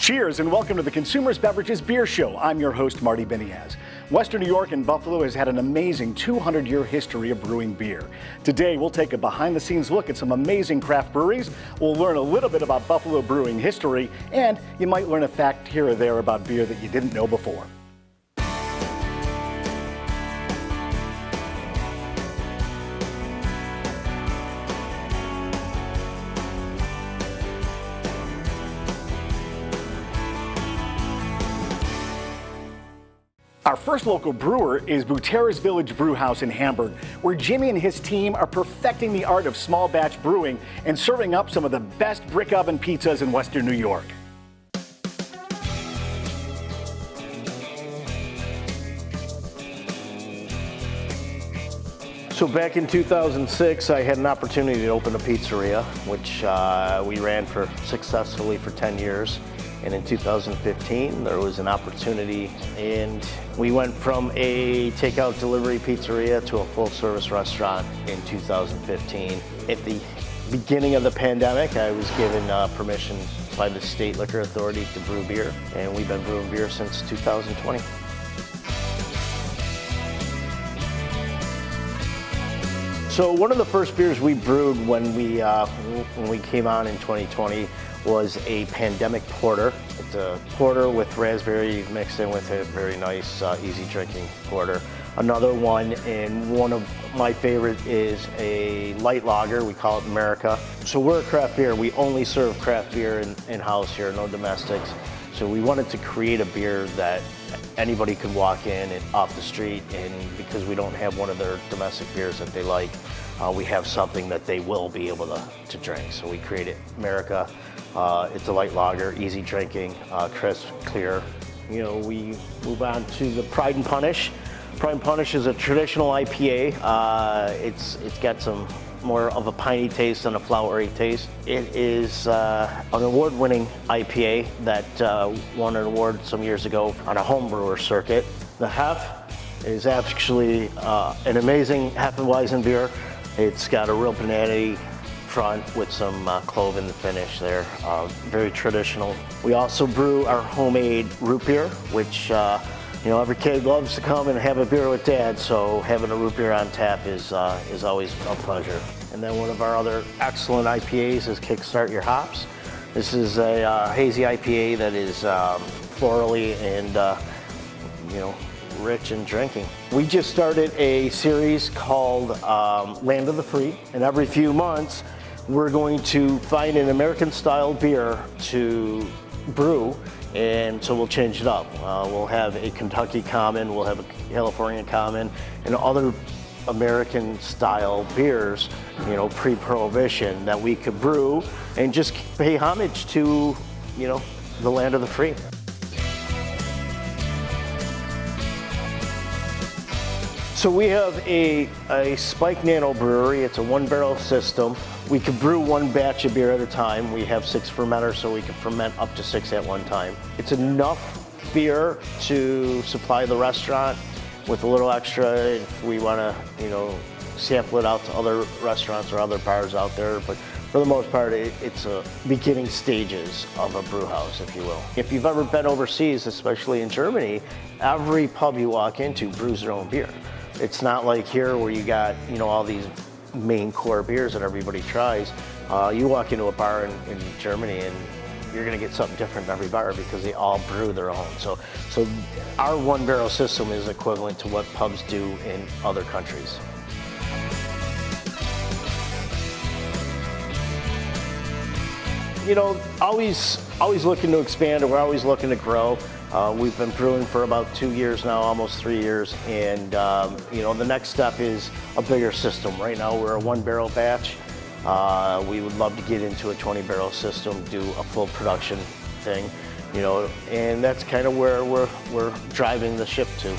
Cheers and welcome to the Consumers Beverages Beer Show. I'm your host, Marty Beniaz. Western New York and Buffalo has had an amazing 200-year history of brewing beer. Today, we'll take a behind-the-scenes look at some amazing craft breweries. We'll learn a little bit about Buffalo brewing history, and you might learn a fact here or there about beer that you didn't know before. Our first local brewer is Buterra's Village Brewhouse in Hamburg, where Jimmy and his team are perfecting the art of small batch brewing and serving up some of the best brick oven pizzas in Western New York. So back in 2006, I had an opportunity to open a pizzeria, which we ran successfully for 10 years. And in 2015, there was an opportunity, and we went from a takeout delivery pizzeria to a full-service restaurant in 2015. At the beginning of the pandemic, I was given permission by the state liquor authority to brew beer, and we've been brewing beer since 2020. So one of the first beers we brewed when we came on in 2020 was a pandemic porter. It's a porter with raspberry mixed in with a very nice, easy drinking porter. Another one, and one of my favorite, is a light lager. We call it America. So we're a craft beer. We only serve craft beer in-house here, no domestics. So we wanted to create a beer that anybody could walk in and off the street, and because we don't have one of their domestic beers that they like, we have something that they will be able to drink. So we created America. It's a light lager, easy drinking, crisp, clear. You know, we move on to the Pride and Punish. Pride and Punish is a traditional IPA. It's got some more of a piney taste than a flowery taste. It is an award-winning IPA that won an award some years ago on a home brewer circuit. The Hef is actually an amazing Hefeweizen beer. It's got a real banana front with some clove in the finish there. Very traditional. We also brew our homemade root beer, which every kid loves to come and have a beer with dad, so having a root beer on tap is always a pleasure. And then one of our other excellent IPAs is Kickstart Your Hops. This is a hazy IPA that is florally and rich in drinking. We just started a series called Land of the Free, and every few months we're going to find an American-style beer to brew, and so we'll change it up. We'll have a Kentucky Common, we'll have a California Common, and other American-style beers, pre-Prohibition, that we could brew and just pay homage to, the land of the free. So we have a Spike Nano brewery. It's a one-barrel system. We can brew one batch of beer at a time. We have 6 fermenters, so we can ferment up to 6 at one time. It's enough beer to supply the restaurant with a little extra if we want to, sample it out to other restaurants or other bars out there. But for the most part, it's a beginning stages of a brew house, if you will. If you've ever been overseas, especially in Germany, every pub you walk into brews their own beer. It's not like here where you got, all these main core beers that everybody tries. You walk into a bar in Germany and you're gonna get something different in every bar because they all brew their own. So our one barrel system is equivalent to what pubs do in other countries. Always looking to expand, and we're always looking to grow. We've been brewing for about 2 years now, almost 3 years, and the next step is a bigger system. Right now we're a 1-barrel batch. We would love to get into a 20-barrel system, do a full production thing, and that's kind of where we're driving the ship to.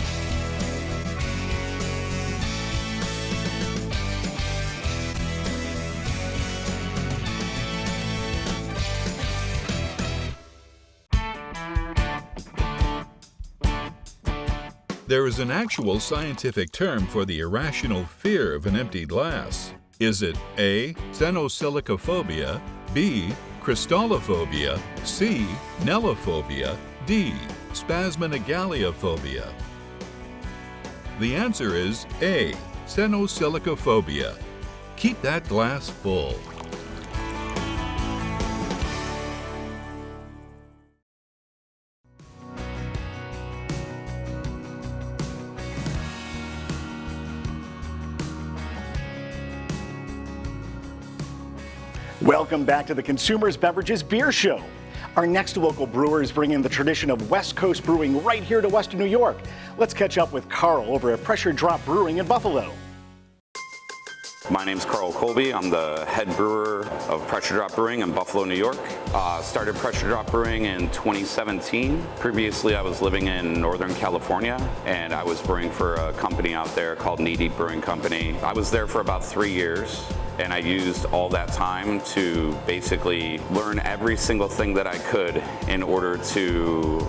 There is an actual scientific term for the irrational fear of an empty glass. Is it A, xenosilicophobia, B, crystallophobia, C. Nellophobia, D. Spasmogaliaphobia? The answer is A. Senosilicophobia. Keep that glass full. Welcome back to the Consumers Beverages Beer Show. Our next local brewer is bringing the tradition of West Coast brewing right here to Western New York. Let's catch up with Carl over at Pressure Drop Brewing in Buffalo. My name's Carl Colby. I'm the head brewer of Pressure Drop Brewing in Buffalo, New York. Started Pressure Drop Brewing in 2017. Previously, I was living in Northern California, and I was brewing for a company out there called Knee Deep Brewing Company. I was there for about 3 years, and I used all that time to basically learn every single thing that I could in order to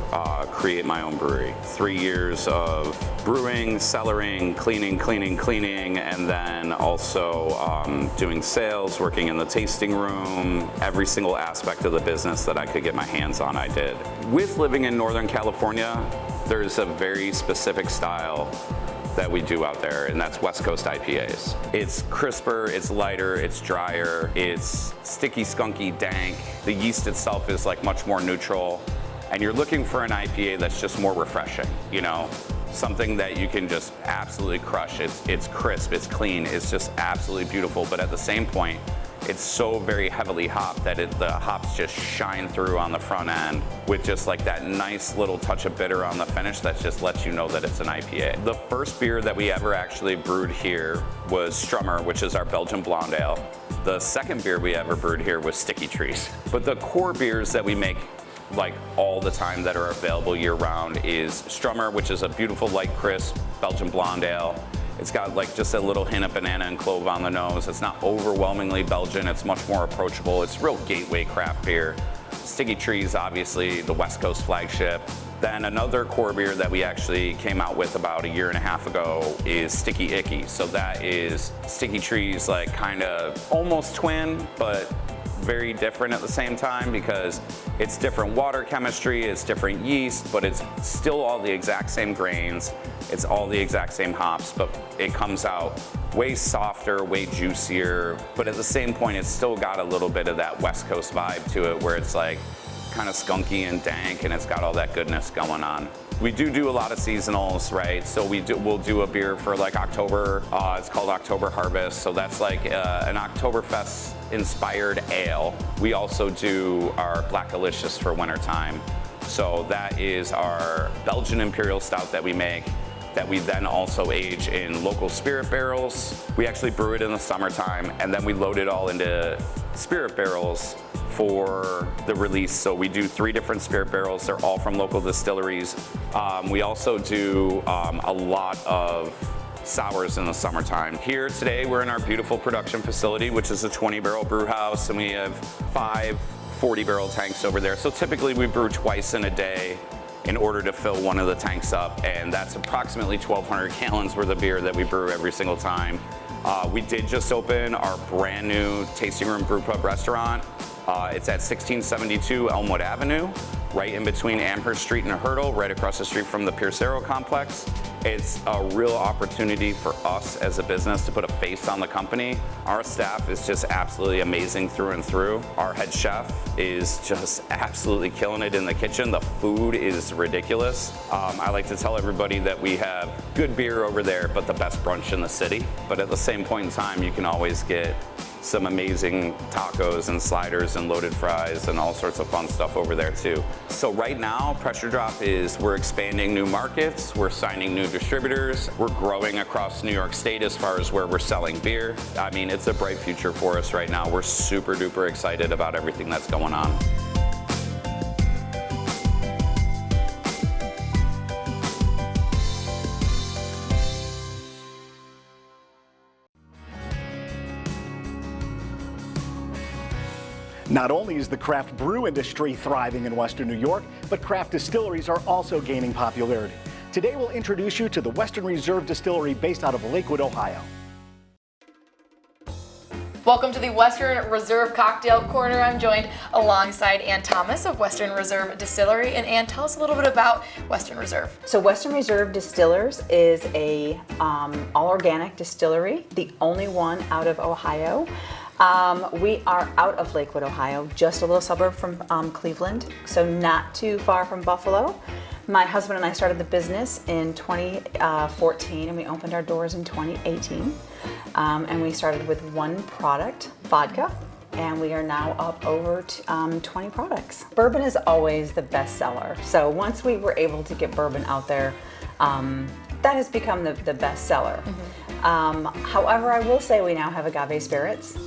create my own brewery. 3 years of brewing, cellaring, cleaning, and then also doing sales, working in the tasting room. Every single aspect of the business that I could get my hands on, I did. With living in Northern California, there's a very specific style that we do out there, and that's West Coast IPAs. It's crisper, it's lighter, it's drier, it's sticky, skunky, dank. The yeast itself is like much more neutral, and you're looking for an IPA that's just more refreshing, you know? Something that you can just absolutely crush. It's crisp, it's clean, it's just absolutely beautiful, but at the same point, it's so very heavily hopped that the hops just shine through on the front end with just like that nice little touch of bitter on the finish that just lets you know that it's an IPA. The first beer that we ever actually brewed here was Strummer, which is our Belgian blonde ale. The second beer we ever brewed here was Sticky Trees. But the core beers that we make like all the time that are available year round is Strummer, which is a beautiful light crisp Belgian blonde ale. It's got like just a little hint of banana and clove on the nose. It's not overwhelmingly Belgian, it's much more approachable. It's real gateway craft beer. Sticky Trees, obviously the West Coast flagship. Then another core beer that we actually came out with about 1.5 years ago is Sticky Icky. So that is Sticky Trees, like kind of almost twin, but very different at the same time because it's different water chemistry, it's different yeast, but it's still all the exact same grains, it's all the exact same hops, but it comes out way softer, way juicier, but at the same point it's still got a little bit of that West Coast vibe to it where it's like kind of skunky and dank and it's got all that goodness going on. We do a lot of seasonals, right? So we'll do a beer for like October. It's called October Harvest. So that's like an Oktoberfest inspired ale. We also do our Black Delicious for wintertime. So that is our Belgian Imperial Stout that we make that we then also age in local spirit barrels. We actually brew it in the summertime and then we load it all into spirit barrels for the release. So we do 3 different spirit barrels. They're all from local distilleries. We also do a lot of sours in the summertime. Here today, we're in our beautiful production facility, which is a 20-barrel brew house, and we have 5 40-barrel tanks over there. So typically we brew twice in a day in order to fill one of the tanks up, and that's approximately 1,200 gallons worth of beer that we brew every single time. We did just open our brand new tasting room brew pub restaurant. It's at 1672 Elmwood Avenue, right in between Amherst Street and Hurdle, right across the street from the Pierce Arrow complex. It's a real opportunity for us as a business to put a face on the company. Our staff is just absolutely amazing through and through. Our head chef is just absolutely killing it in the kitchen. The food is ridiculous. I like to tell everybody that we have good beer over there, but the best brunch in the city. But at the same point in time, you can always get some amazing tacos and sliders and loaded fries and all sorts of fun stuff over there too. So right now, Pressure Drop we're expanding new markets, we're signing new distributors, we're growing across New York State as far as where we're selling beer. I mean, it's a bright future for us right now. We're super duper excited about everything that's going on. Not only is the craft brew industry thriving in Western New York, but craft distilleries are also gaining popularity. Today we'll introduce you to the Western Reserve Distillery based out of Lakewood, Ohio. Welcome to the Western Reserve Cocktail Corner. I'm joined alongside Ann Thomas of Western Reserve Distillery. And Ann, tell us a little bit about Western Reserve. So Western Reserve Distillers is a all-organic distillery, the only one out of Ohio. We are out of Lakewood, Ohio, just a little suburb from Cleveland, so not too far from Buffalo. My husband and I started the business in 2014, and we opened our doors in 2018. And we started with one product, vodka, and we are now up over 20 products. Bourbon is always the best seller. So once we were able to get bourbon out there, that has become the best seller. However, I will say we now have agave spirits,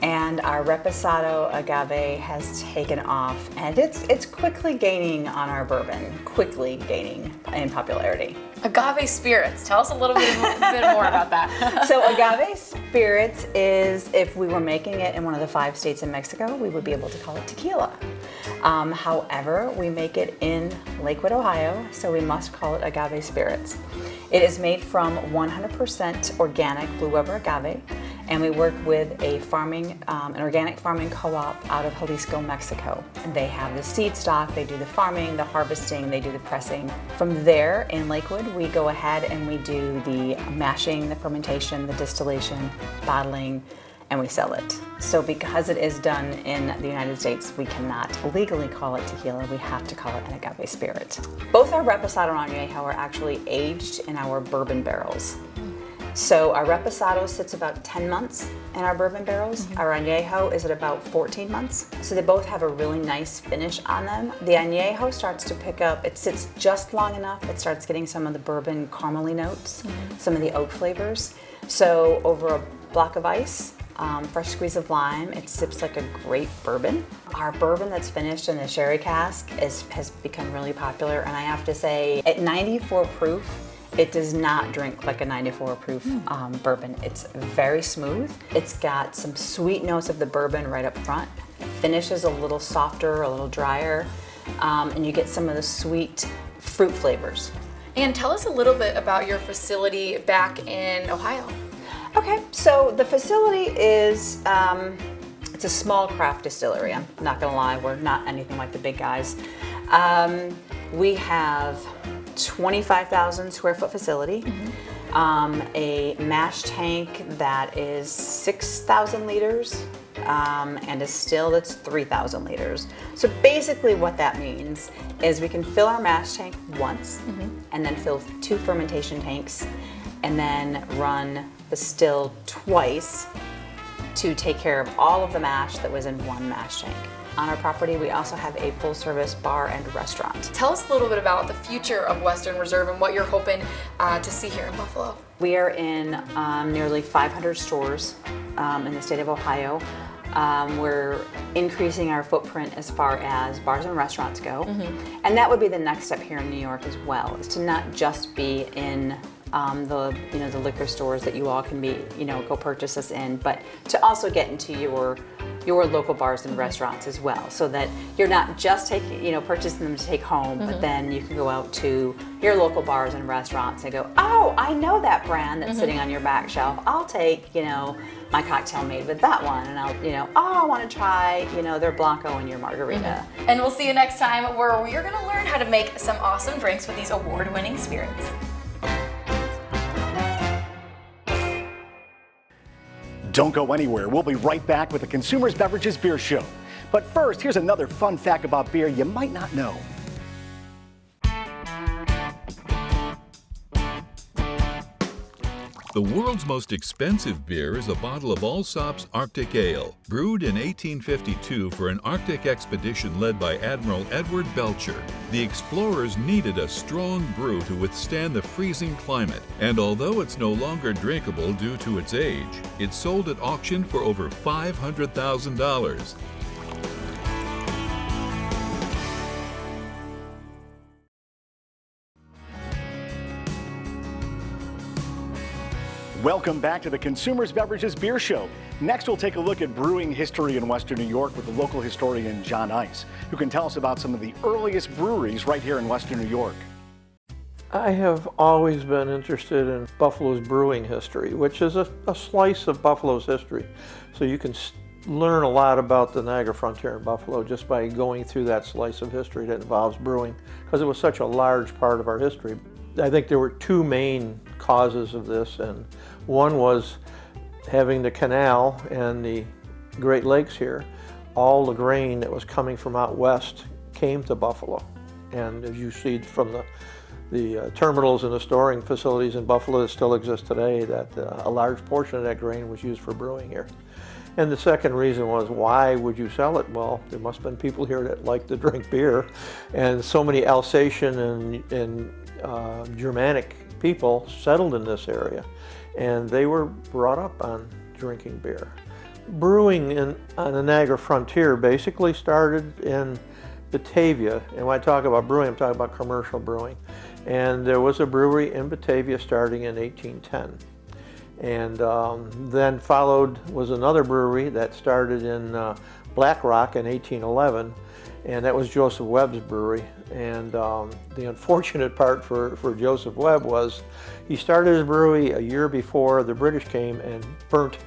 and our Reposado agave has taken off, and it's quickly gaining on our bourbon, quickly gaining in popularity. Agave spirits. Tell us a little bit more about that. So agave spirits is, if we were making it in one of the 5 states in Mexico, we would be able to call it tequila. However, we make it in Lakewood, Ohio, so we must call it agave spirits. It is made from 100% organic Blue Weber agave, and we work with a an organic farming co-op out of Jalisco, Mexico. And they have the seed stock, they do the farming, the harvesting, they do the pressing. From there in Lakewood, we go ahead and we do the mashing, the fermentation, the distillation, bottling, and we sell it. So because it is done in the United States, we cannot legally call it tequila, we have to call it an agave spirit. Both our Reposado and Añejo are actually aged in our bourbon barrels. So our Reposado sits about 10 months in our bourbon barrels. Our Añejo is at about 14 months. So they both have a really nice finish on them. The Añejo starts to pick up, it sits just long enough, it starts getting some of the bourbon caramely notes, some of the oak flavors. So over a block of ice, fresh squeeze of lime, it sips like a great bourbon. Our bourbon that's finished in a sherry cask has become really popular, and I have to say, at 94 proof, it does not drink like a 94 proof bourbon. It's very smooth. It's got some sweet notes of the bourbon right up front. It finishes a little softer, a little drier, and you get some of the sweet fruit flavors. And tell us a little bit about your facility back in Ohio. Okay, so the facility is, it's a small craft distillery. I'm not gonna lie, we're not anything like the big guys. We have 25,000 square foot facility, a mash tank that is 6,000 liters, and a still that's 3,000 liters. So basically what that means is we can fill our mash tank once, and then fill 2 fermentation tanks, and then run the still twice to take care of all of the mash that was in one mash tank. On our property, we also have a full-service bar and restaurant. Tell us a little bit about the future of Western Reserve and what you're hoping to see here in Buffalo. We are in nearly 500 stores in the state of Ohio. We're increasing our footprint as far as bars and restaurants go. And that would be the next step here in New York as well, is to not just be in the liquor stores that you all can be, go purchase us in, but to also get into your local bars and restaurants as well, so that you're not just purchasing them to take home, but then you can go out to your local bars and restaurants and go, oh, I know that brand that's sitting on your back shelf. I'll take, my cocktail made with that one, and I'll, I want to try, their Blanco and your margarita. And we'll see you next time, where we're going to learn how to make some awesome drinks with these award-winning spirits. Don't go anywhere. We'll be right back with the Consumers Beverages Beer Show. But first, here's another fun fact about beer you might not know. The world's most expensive beer is a bottle of Allsop's Arctic Ale, brewed in 1852 for an Arctic expedition led by Admiral Edward Belcher. The explorers needed a strong brew to withstand the freezing climate, and although it's no longer drinkable due to its age, it sold at auction for over $500,000. Welcome back to the Consumers Beverages Beer Show. Next, we'll take a look at brewing history in Western New York with the local historian John Ice, who can tell us about some of the earliest breweries right here in Western New York. I have always been interested in Buffalo's brewing history, which is a slice of Buffalo's history. So you can learn a lot about the Niagara Frontier in Buffalo just by going through that slice of history that involves brewing, because it was such a large part of our history. I think there were two main causes of this, and one was having the canal and the Great Lakes here. All the grain that was coming from out west came to Buffalo, and as you see from the terminals and the storing facilities in Buffalo that still exist today, that a large portion of that grain was used for brewing here. And the second reason was, why would you sell it? Well, there must have been people here that liked to drink beer, and so many Alsatian and Germanic people settled in this area, and they were brought up on drinking beer. Brewing on the Niagara Frontier basically started in Batavia, and when I talk about brewing, I'm talking about commercial brewing. And there was a brewery in Batavia starting in 1810. And then followed was another brewery that started in Black Rock in 1811, and that was Joseph Webb's brewery. And the unfortunate part for Joseph Webb was he started his brewery a year before the British came and burnt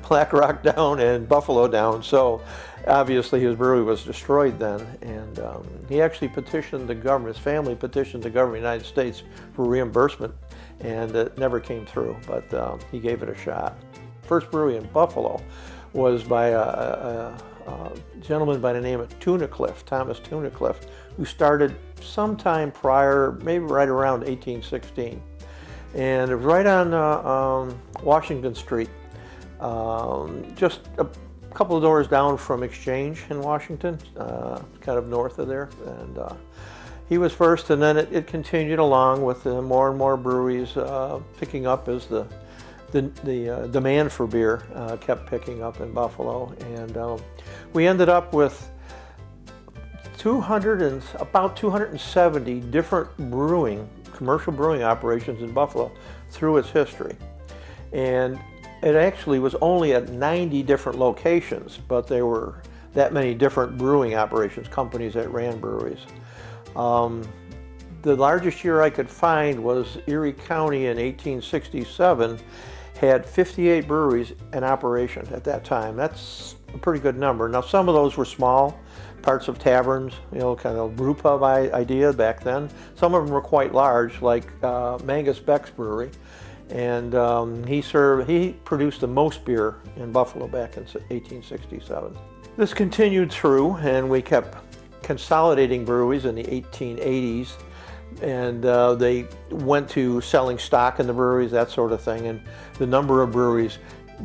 Black Rock down and Buffalo down. So obviously his brewery was destroyed then, and he actually petitioned the government, his family petitioned the government of the United States for reimbursement, and it never came through, but he gave it a shot. First brewery in Buffalo was by a gentleman by the name of Tunnicliffe, Thomas Tunnicliffe, who started sometime prior, maybe right around 1816. And it was right on Washington Street, just a couple of doors down from Exchange in Washington, kind of north of there. And he was first, and then it continued along with more and more breweries picking up as the demand for beer kept picking up in Buffalo. And we ended up with about 270 different commercial brewing operations in Buffalo through its history. And it actually was only at 90 different locations, but there were that many different brewing operations, companies that ran breweries. The largest year I could find was Erie County in 1867, had 58 breweries in operation at that time. That's a pretty good number. Now, some of those were small, parts of taverns, kind of brew pub idea back then. Some of them were quite large, like Mangus Beck's brewery. And he produced the most beer in Buffalo back in 1867. This continued through, and we kept consolidating breweries in the 1880s, and they went to selling stock in the breweries, that sort of thing, and the number of breweries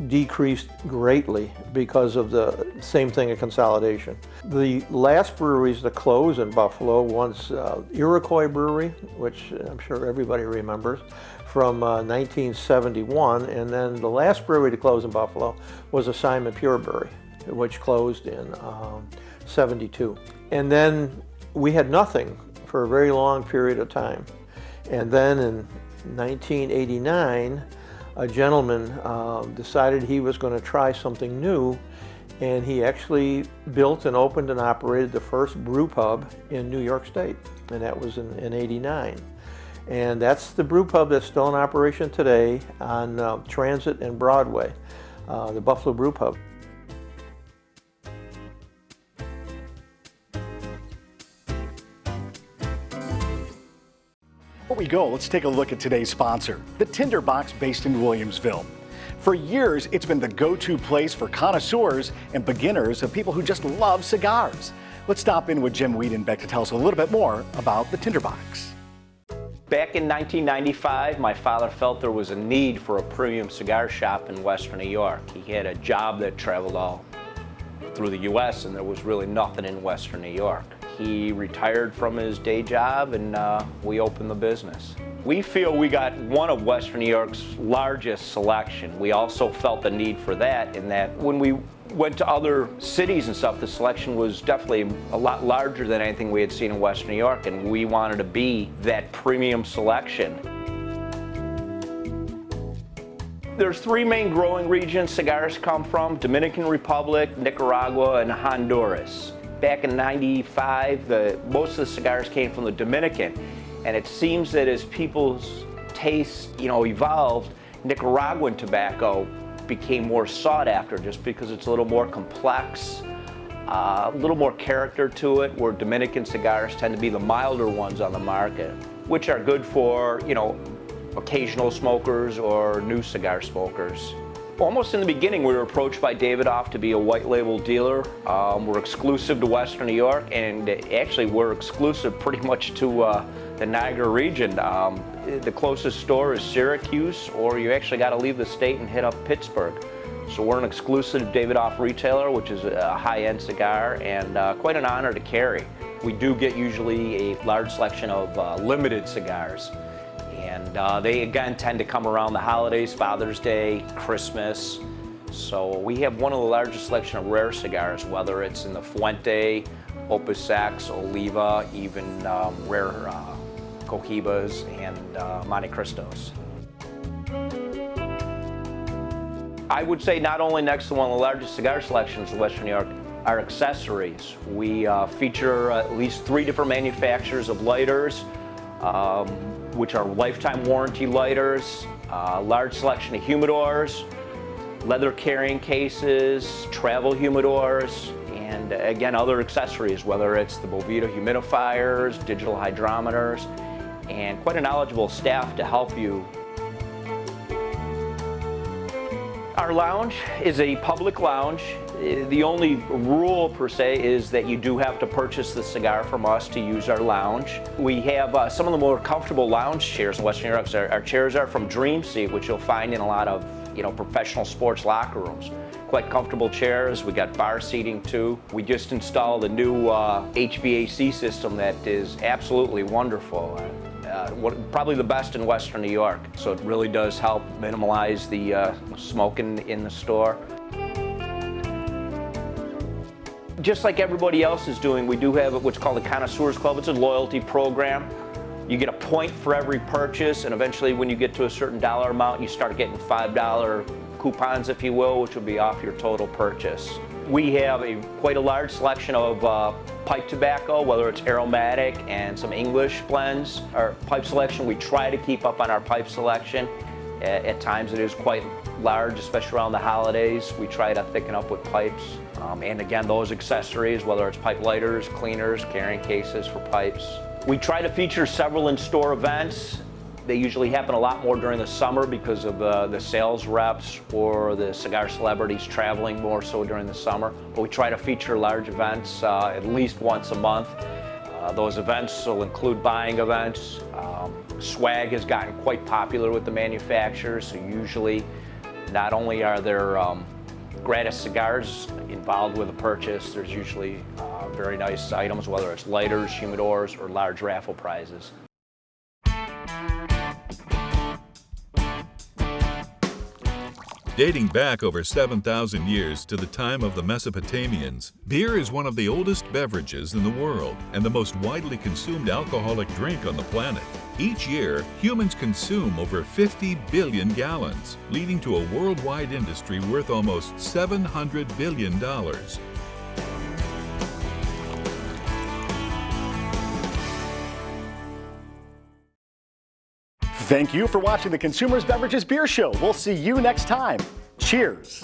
decreased greatly because of the same thing, a consolidation. The last breweries to close in Buffalo was Iroquois Brewery, which I'm sure everybody remembers, from 1971, and then the last brewery to close in Buffalo was a Simon Pure Brewery, which closed in 72. And then we had nothing for a very long period of time. And then in 1989, a gentleman decided he was going to try something new, and he actually built and opened and operated the first brew pub in New York State, and that was in 89. And that's the brew pub that's still in operation today on Transit and Broadway, the Buffalo Brew Pub. Before we go, let's take a look at today's sponsor, the Tinderbox based in Williamsville. For years, it's been the go-to place for connoisseurs and beginners of people who just love cigars. Let's stop in with Jim Wiedenbeck to tell us a little bit more about the Tinderbox. Back in 1995, my father felt there was a need for a premium cigar shop in Western New York. He had a job that traveled all through the U.S., and there was really nothing in Western New York. He retired from his day job, and we opened the business. We feel we got one of Western New York's largest selection. We also felt the need for that, in that when we went to other cities and stuff, the selection was definitely a lot larger than anything we had seen in Western New York, and we wanted to be that premium selection. There's three main growing regions cigars come from: Dominican Republic, Nicaragua, and Honduras. Back in '95, most of the cigars came from the Dominican, And it seems that as people's tastes, evolved, Nicaraguan tobacco became more sought after just because it's a little more complex, a little more character to it, where Dominican cigars tend to be the milder ones on the market, which are good for, occasional smokers or new cigar smokers. Almost in the beginning, we were approached by Davidoff to be a white label dealer. We're exclusive to Western New York, and actually we're exclusive pretty much to the Niagara region. The closest store is Syracuse, or you actually got to leave the state and hit up Pittsburgh. So we're an exclusive Davidoff retailer, which is a high-end cigar, and quite an honor to carry. We do get usually a large selection of limited cigars. And they, again, tend to come around the holidays, Father's Day, Christmas. So we have one of the largest selection of rare cigars, whether it's in the Fuente, Opus X, Oliva, even rare Cohibas and Monte Cristos. I would say not only next to one of the largest cigar selections in Western New York, our accessories. We feature at least 3 different manufacturers of lighters, which are lifetime warranty lighters, large selection of humidors, leather carrying cases, travel humidors, and again, other accessories, whether it's the Bovita humidifiers, digital hydrometers, and quite a knowledgeable staff to help you. Our lounge is a public lounge. The only rule per se is that you do have to purchase the cigar from us to use our lounge. We have some of the more comfortable lounge chairs in Western New York. Our chairs are from Dream Seat, which you'll find in a lot of professional sports locker rooms. Quite comfortable chairs. We got bar seating too. We just installed a new HVAC system that is absolutely wonderful. Probably the best in Western New York. So it really does help minimize the smoking in the store. Just like everybody else is doing, we do have what's called a Connoisseurs Club. It's a loyalty program. You get a point for every purchase, and eventually when you get to a certain dollar amount, you start getting $5 coupons, if you will, which will be off your total purchase. We have quite a large selection of pipe tobacco, whether it's aromatic and some English blends. Our pipe selection, we try to keep up on our pipe selection. At times it is quite large, especially around the holidays. We try to thicken up with pipes. And again, those accessories, whether it's pipe lighters, cleaners, carrying cases for pipes. We try to feature several in-store events. They usually happen a lot more during the summer because of the sales reps or the cigar celebrities traveling more so during the summer. But we try to feature large events at least once a month. Those events will include buying events. Swag has gotten quite popular with the manufacturers, so usually not only are there gratis cigars involved with a purchase, there's usually very nice items, whether it's lighters, humidors, or large raffle prizes. Dating back over 7,000 years to the time of the Mesopotamians, beer is one of the oldest beverages in the world and the most widely consumed alcoholic drink on the planet. Each year, humans consume over 50 billion gallons, leading to a worldwide industry worth almost $700 billion. Thank you for watching the Consumers Beverages Beer Show. We'll see you next time. Cheers.